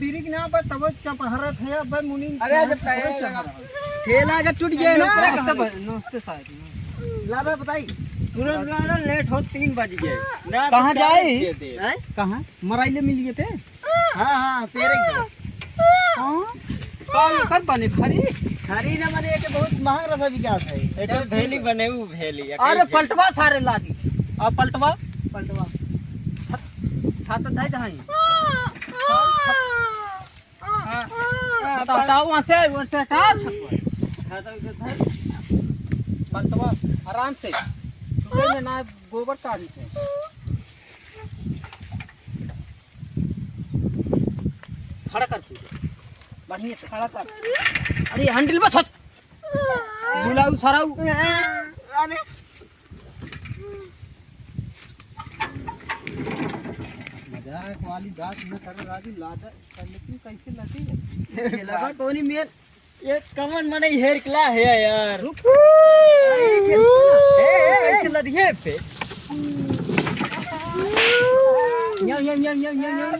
Brake ना बस तब चपहरत है अब मुनि। अरे जब ठेला अगर टूट गया ना नमस्ते साहब लादा बताई तुरंत लाना लेट हो 3 बज गए। कहाँ जाए हैं कहाँ मराइले मिल गए थे। हां हां पेरे हाँ कौन कर बने खरी खरी ना बने के बहुत महंग रहा विकास है एटा भेली बने उ भेली। अरे पलटवा सारे लादी और पलटवा छाता जाए जहाँ हटाओ वहाँ से हटाओ पलटवा आराम से में ना गोबर काढ़ी से खड़ा कर बढ़िया से खड़ा कर। अरे हैंडल बस बुलाऊ सराऊ मजाक वाली बात न कर राजू लादा लेकिन कैसे लगी लगा कोनी मेल ये कमन मने हेर कला है यार। रुक कैसे लदिए पे यम यम यम यम यम यम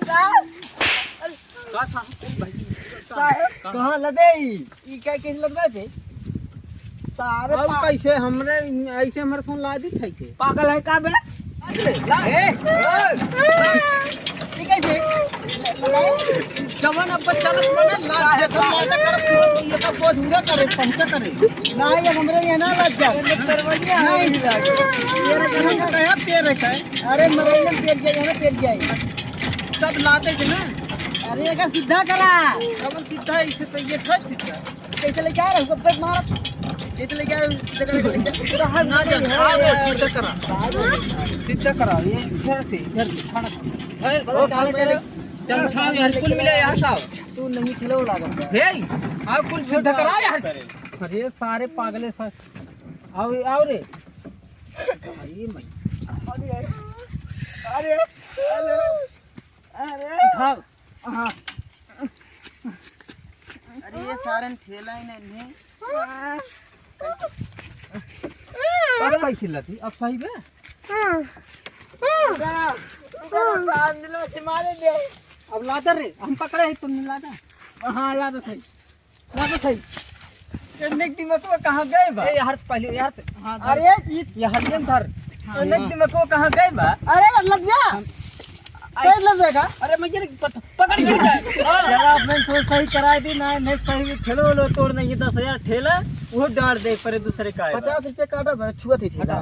कहां लदे ई क्या कैसे लदबे पे सारे कैसे हमरे ऐसे हमरे सुन ला दी थे के पागल है का बे ला ए ई कैसे जवन अब चलत बना ला देखो माजा कर ये सब बोझ हुआ करे पंच करे ना ये हमरे ये ना लग जा दरवाजा नहीं तेरे कहां का है पेड़ है अरे मरे ने पेट जाए ना पेट जाए सब लाते के ना। अरे का सीधा करा जवन सीधा ऐसे तो ये था सीधा कैसे ले जा रहा हूं पे मार कैसे ले जा रहा ना जा सीधा करा ये इधर से इधर खाना चल खाओ यार कुल मिले यार साहब तू नहीं खिलो लगा हे आओ कुल सीधा करा यार। अरे सारे पागले सर आओ आओ रे अरे मैं अरे अरे अरे उठाओ हां अरे ये सारन ठेला ही नहीं अब कैसे लती अब सही बे अब लादा रे हम पकड़े है तुमने लादा। हां लादा सही नेक दिमाग कहां गए बा ए यार पहले यार हां अरे ये हरियन धर नेक दिमाग कहां गए बा। अरे लग गया सही लग जाएगा। अरे मैं ये पकड़ के जरा आपने सोच सही कराई दी ना नेक्स्ट सही ठेलो लो तोड़ नहीं 10,000 ठेला वो डाल दे पर दूसरे का 50 रुपए काटा छुआ थी ठेला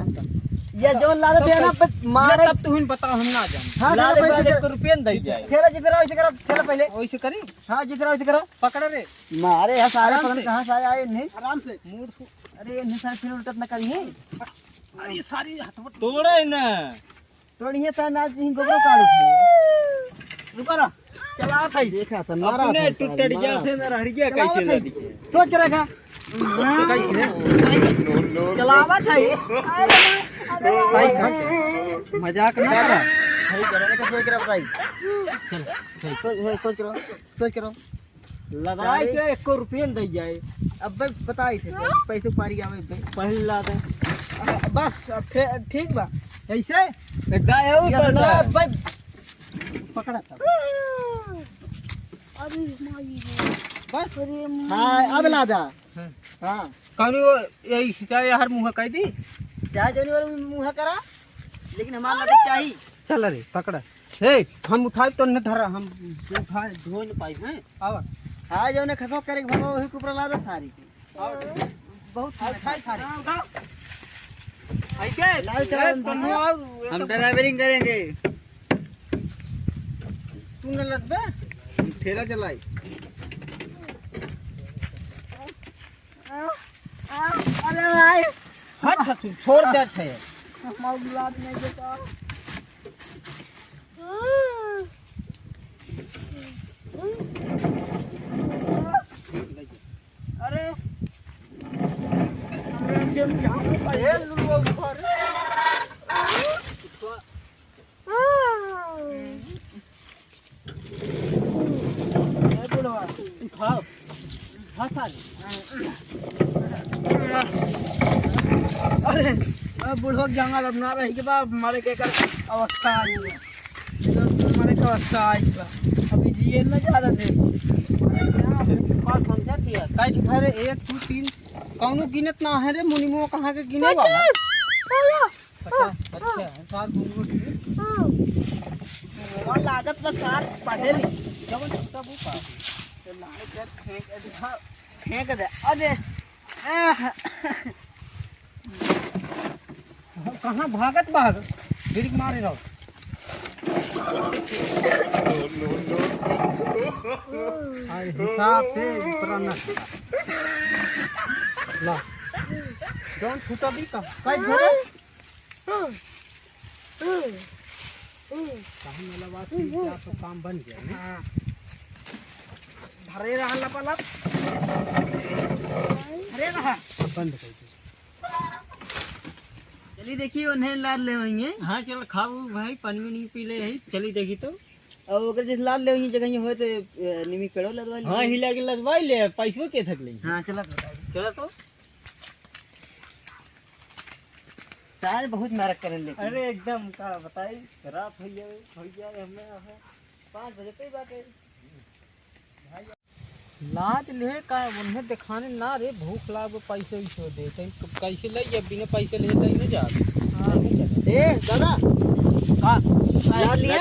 ये जो लादा देना मारे तब तू ही बताओ हम ना जान हां लाल वाले को रुपया दे जाए ठेला जितना वैसे करा ठेला पहले वैसे करी हां जितना वैसे करा पकड़ रे मारे है सारे पकड़ कहां से आए नहीं आराम से मूड अरे ये निशान फिर उल्टा न करिए अरे ये सारी हाथ तोड़े ना तोड़िए ता ना जी गोबरो काढू रुका रहा चला था देखा था मारा अपने टूट जाते ना हरिया कैसे लदी सोच रखा चलावा चाहिए मजाक ना करा सही करने का सोच रहा भाई चल सोच करो लगाए के 1 रुपया दे जाए। अब भाई बताई थे पैसे पारी आवे पहले ला दे बस अब ठीक बा ऐसे गाय हो या ना भाई पकड़ा था अरे माई बस हां अब लादा हां कौन वो यही सिखाए यार मुंह कह दी चाहे जानवर मुंह करा लेकिन हमारा लगे चाहिए चल रे पकड़ा हे हम उठाए तो न धरा हम उठाए धो न पाई हैं आवा हां जो ने खसो करे भगो वही ऊपर लादा सारी बहुत खाई सारे ऐसे लाल चला हम ड्राइवरिंग करेंगे तू न लगबे ठेला चलाई अरे भाई हट तू छोड़ दे थे मौलाद नहीं देता अरे हमरे जम जाऊं अरे लुलवा ऊपर उठाओ हटा अरे बुढ़ो जंगल अपना रही के बाद मारे के कर अवस्था आई है मारे का अवस्था आई बा अभी जी ये ना ज्यादा थे का समझा थिया काई भरे 1 2 3 कौनो गिनत ना है रे मुनिमो कहां के गिने वाला 50 अच्छा सार मुनिमो और लागत पर सार पढ़े ली जब छोटा बुका तो लाए कर फेंक दे अरे कहां भागत भाग गिरिक मारे रहो आज हिसाब से पुराना ला जौन छूटा भी का काई भरे कहीं वाला बात क्या तो काम बन गया ना भरे रहला पलप भरे रहा बंद कर दे चलिए देखिए उन्हें लाद ले होंगे हाँ चल खाओ भाई पानी में नहीं पी ले है चली देखी तो और ओकर जिस लाद ले होंगे जगह ये होए तो निमी पेड़ो लदवा ले हाँ हिला के लगवाई ले पैसों के थक ले हां चला तो चला तो सारे बहुत मेहनत करे ले अरे एकदम का बताई रात हो जाए हमें 5 बजे पे बात है लाज ले का उन्हें दिखाने ना रे भूख लाग पैसे ही छो दे कैसे ले ये बिना पैसे ले ले नहीं जा ए दादा का लाद लिया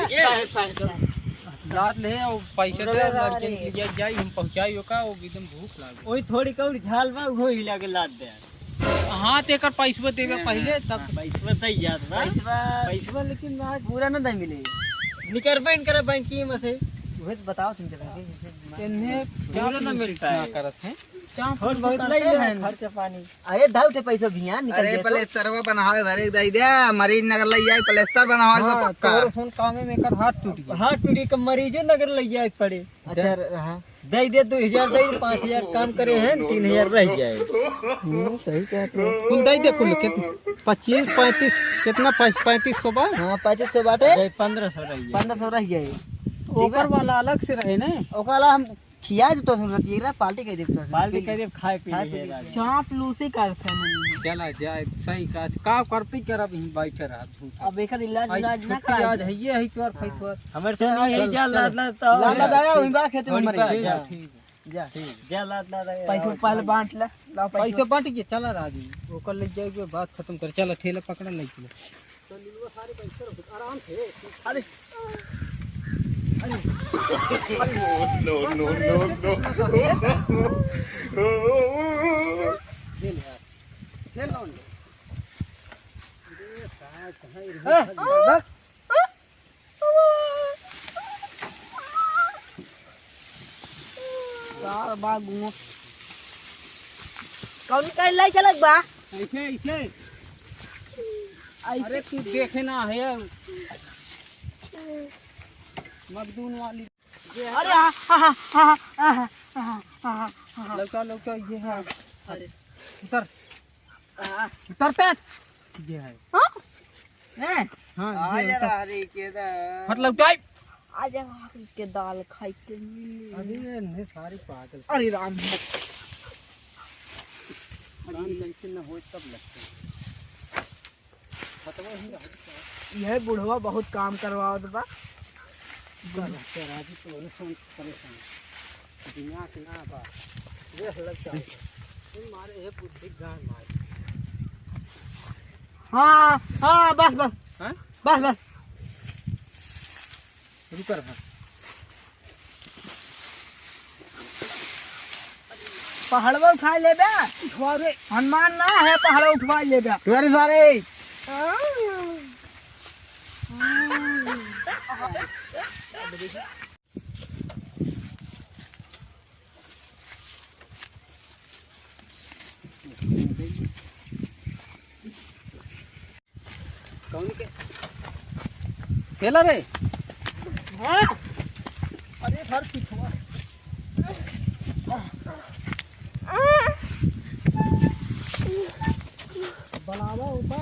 लाज ले और पैसे दे लड़के ले जाई हम पहुंचाई का वो एकदम भूख लाग ओई थोड़ी कौड़ी झाल बा वो हिला के लाद दे हां ते कर पैसे देवे पहले तब पैसा दई याद बा पैसा लेकिन आज पूरा ना दे मिले निकर बैंक करे बैंकिंग में से वही तो बताओ तुम जरा इन्हें पूरा ना मिलता है करत है थोड़ बहुत लई ले खर्चा पानी अरे दाऊ उठे पैसा भी यहाँ निकल अरे प्लेस्टर बनावे भरे दई दे मरीज नगर ले जाए प्लेस्टर बनावे तो पक्का तोर सुन काम में कर हाथ टूट गया हाथ टूटी का मरीजो नगर ले जाए पड़े अच्छा रहा दे दे 2000 दे 5000 काम करे हैं 3000 रह जाए सही कहते हैं कुल दई दे कुल कितना 25 35 कितना 3500 बा हाँ 2500 बाटे 1500 रह जाए 1500 रह जाए ओकर वाला अलग से रहे ना ओकाला हम खिया दे तो सुन रही है पार्टी कह दे तो बाल्टी करे खाए पी ले राज चाप लूसी करते हैं चला जाए सही का करती करब ही बैठे रहा झूठ अब एकर इलाज इलाज ना छुट्टी आज है ये है तोर फैसला हमर से नहीं है जा लाद लाद तो लाला दाया वहीं बा खेते में मरी ठीक जा है, ठीक है। जा जा लाद लाद पैसा पहले बांट ले लाओ पैसे बांट के चला राजू ओकर ले जाए बात खत्म कर चला ठेला पकड़ा नहीं चले तो लीलवा सारे पैसे रख आराम से अरे ले ले यार ले लो बस सार बा गुमो कौन कहीं लाई चलक बा ऐसे ऐसे अरे तू देखे ना है मखदून वाली अरे हाँ लौटा लौटा ये है अरे उतर उतरते ये है हैं हाँ आ ये जा उतर। हरी के दा मतलब टाइप आज के दाल खाई के मिली अरे ने सारी पागल अरे राम काम कैसे न हो तब लगते खत्म ही यह बुढ़वा बहुत काम करवाओ बा राजी तो सुन परेशान दुनिया के ना बा ये लगता है तुम मारे ये बुद्धि गान मार हाँ हाँ बस बस हैं बस बस रुक रहा पहाड़वा उठा ले बे उठवारे हनुमान ना है पहाड़ उठवा ले बे तुम्हारे सारे कौन के केला रे हाँ अरे घर पिछवा बनावा होता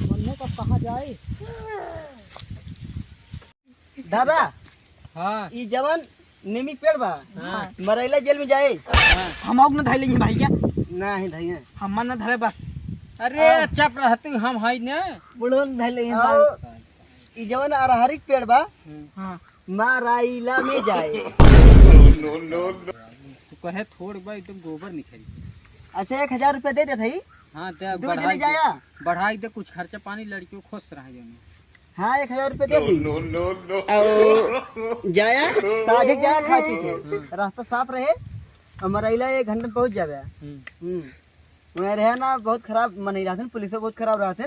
बनने का कहा जाए दादा हाँ ई जवान नेमी पेड़ बा हाँ। मरैला जेल में जाए हम आउक ना धैले लेंगे भाई क्या ना ही धइए हम ना धरे बा अरे चुप रहती हम हाई ने बुढ़वन धैले लेंगे ई जवान अरहरी पेड़ बा हाँ मराइला में जाए। तू कहे थोड़ भाई तुम गोबर निकली। अच्छा 1000 रुपया दे दे थई। हाँ ते दो जने जाया। बढ़ाई दे कुछ खर्चा पानी लड़कियों खुश रह जाने। हाँ 1000 रुपया दे दी। जाया साझे जाया खा पी के रास्ता साफ रहे और मराइला 1 घंटे में पहुंच जावे। मैं रहे ना बहुत खराब मन रहा था, पुलिस बहुत खराब रहा था।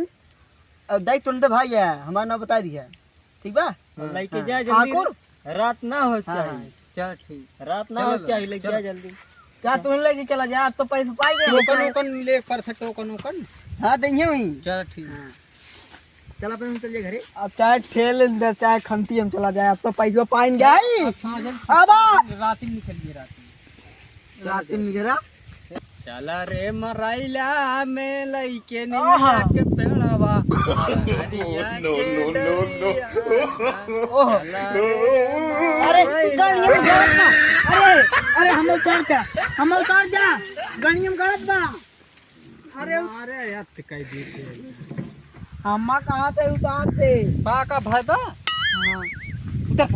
अब दाई तुंडे भाई है हमारा नाम बता दिया, ठीक बा? लेके जा ठाकुर जल्दी, रात ना हो हाँ, चाहिए, चल ठीक। रात ना हो चलो, चाहिए, लेके चलो। जा जल्दी। क्या तुम लेके चला जा, अब तो पैसे पाई गए। टोकन ओकन ले पर थे टोकन ओकन। हाँ देंगे वहीं। चल ठीक। चल अपन चल जाए घरे। अब चाहे ठेल दे चाहे खंती हम चला जाए, अब तो पैसे पाएंगे। अब साँझ आबा रात में निकल गई रात में निकला। चला रे मराइला में लइके आहा। के पेड़वा। अरे गाड़ियों में गलत बा। अरे अरे हम उतार जा गाड़ियों में गलत बा। अरे यार ते कई दी हम्मा कहाँ से उतारते? पा का भाई बा। हाँ। उतर